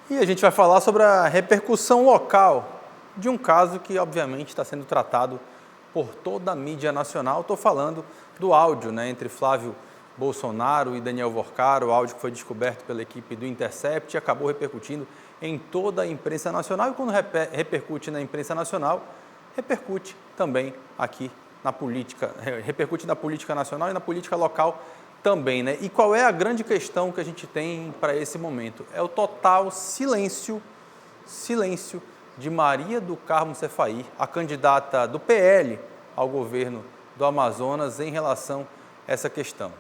E a gente vai falar sobre a repercussão local de um caso que, obviamente, está sendo tratado por toda a mídia nacional. Estou falando do áudio entre Flávio Bolsonaro e Daniel Worcar, o áudio que foi descoberto pela equipe do Intercept e acabou repercutindo em toda a imprensa nacional. E quando repercute na imprensa nacional, repercute também aqui na política, repercute na política nacional e na política local também, E qual é a grande questão que a gente tem para esse momento? É o total silêncio de Maria do Carmo Cefaí, a candidata do PL ao governo do Amazonas em relação a essa questão.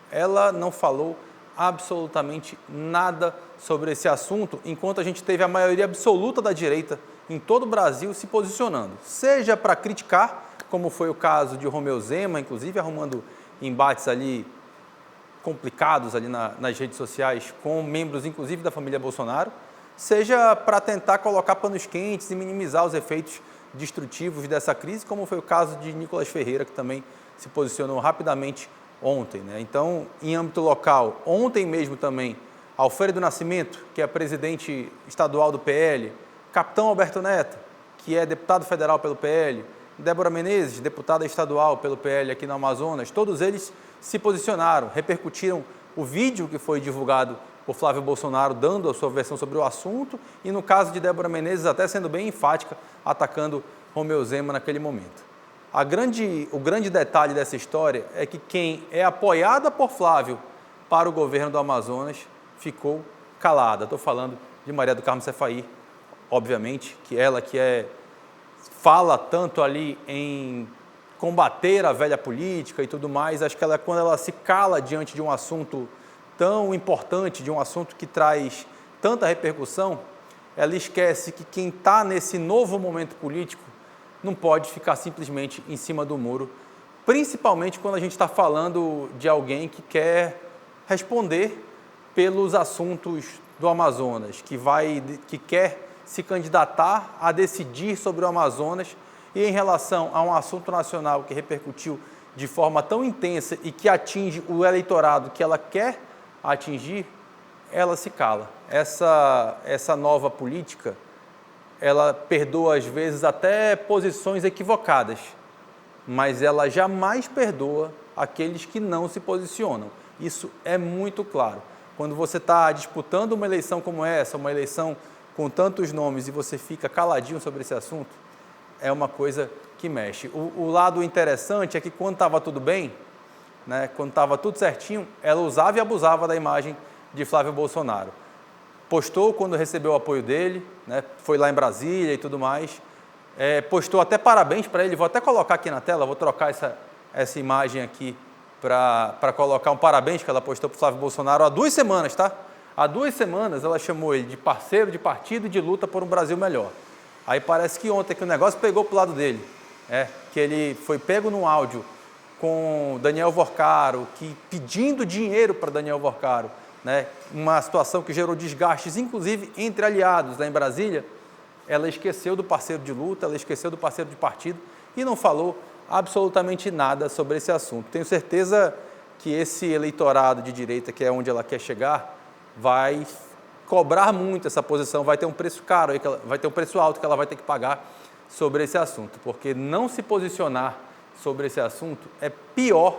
Ela não falou absolutamente nada sobre esse assunto, enquanto a gente teve a maioria absoluta da direita em todo o Brasil se posicionando, seja para criticar, como foi o caso de Romeu Zema, inclusive arrumando embates ali complicados ali nas redes sociais com membros, inclusive, da família Bolsonaro, seja para tentar colocar panos quentes e minimizar os efeitos destrutivos dessa crise, como foi o caso de Nicolas Ferreira, que também se posicionou rapidamente ontem. Então, em âmbito local, ontem mesmo também, Alfredo Nascimento, que é presidente estadual do PL, Capitão Alberto Neto, que é deputado federal pelo PL, Débora Menezes, deputada estadual pelo PL aqui no Amazonas, todos eles se posicionaram, repercutiram o vídeo que foi divulgado por Flávio Bolsonaro, dando a sua versão sobre o assunto, e no caso de Débora Menezes, até sendo bem enfática, atacando Romeu Zema naquele momento. O grande detalhe dessa história é que quem é apoiada por Flávio para o governo do Amazonas ficou calada. Estou falando de Maria do Carmo Cefaí, obviamente, que ela fala tanto ali em combater a velha política e tudo mais, acho que quando ela se cala diante de um assunto tão importante, de um assunto que traz tanta repercussão, ela esquece que quem está nesse novo momento político não pode ficar simplesmente em cima do muro, principalmente quando a gente está falando de alguém que quer responder pelos assuntos do Amazonas, que quer se candidatar a decidir sobre o Amazonas e em relação a um assunto nacional que repercutiu de forma tão intensa e que atinge o eleitorado que ela quer atingir, ela se cala. Essa nova política, ela perdoa às vezes até posições equivocadas, mas ela jamais perdoa aqueles que não se posicionam. Isso é muito claro. Quando você está disputando uma eleição como essa, uma eleição com tantos nomes e você fica caladinho sobre esse assunto, é uma coisa que mexe. O lado interessante é que quando estava tudo bem, quando estava tudo certinho, ela usava e abusava da imagem de Flávio Bolsonaro. Postou quando recebeu o apoio dele, foi lá em Brasília e tudo mais, postou até parabéns para ele, vou até colocar aqui na tela, vou trocar essa imagem aqui para colocar um parabéns que ela postou para o Flávio Bolsonaro há 2 semanas, tá? Há 2 semanas ela chamou ele de parceiro de partido e de luta por um Brasil melhor. Aí parece que ontem que o negócio pegou para o lado dele, que ele foi pego num áudio com Daniel Worcar, pedindo dinheiro para Daniel Worcar, uma situação que gerou desgastes, inclusive entre aliados lá em Brasília. Ela esqueceu do parceiro de luta, ela esqueceu do parceiro de partido e não falou absolutamente nada sobre esse assunto. Tenho certeza que esse eleitorado de direita, que é onde ela quer chegar, vai cobrar muito essa posição, vai ter um preço caro, vai ter um preço alto que ela vai ter que pagar sobre esse assunto, porque não se posicionar sobre esse assunto é pior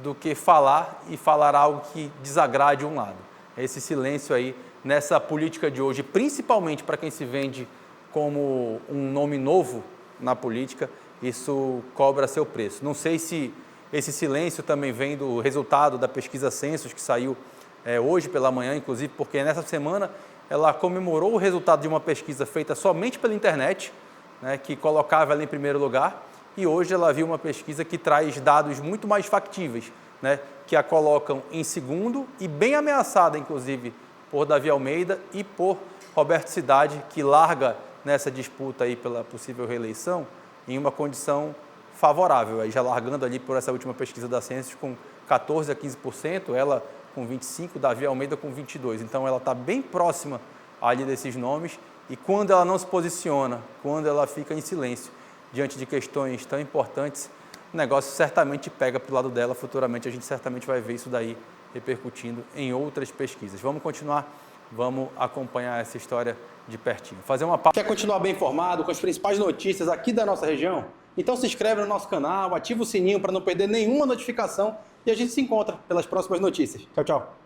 do que falar e falar algo que desagrade um lado. Esse silêncio aí nessa política de hoje, principalmente para quem se vende como um nome novo na política, isso cobra seu preço. Não sei se esse silêncio também vem do resultado da pesquisa Census, que saiu hoje pela manhã, inclusive, porque nessa semana ela comemorou o resultado de uma pesquisa feita somente pela internet, que colocava ela em primeiro lugar, e hoje ela viu uma pesquisa que traz dados muito mais factíveis, que a colocam em segundo e bem ameaçada, inclusive, por Davi Almeida e por Roberto Cidade, que larga nessa disputa aí pela possível reeleição em uma condição favorável, aí já largando ali por essa última pesquisa da Census com 14% a 15%, ela com 25%, Davi Almeida com 22%. Então ela está bem próxima ali desses nomes e quando ela não se posiciona, quando ela fica em silêncio diante de questões tão importantes, o negócio certamente pega para o lado dela. Futuramente a gente certamente vai ver isso daí repercutindo em outras pesquisas. Vamos continuar Vamos acompanhar essa história de pertinho. Fazer uma pausa. Quer continuar bem informado com as principais notícias aqui da nossa região? Então se inscreve no nosso canal, ativa o sininho para não perder nenhuma notificação e a gente se encontra pelas próximas notícias. Tchau, tchau.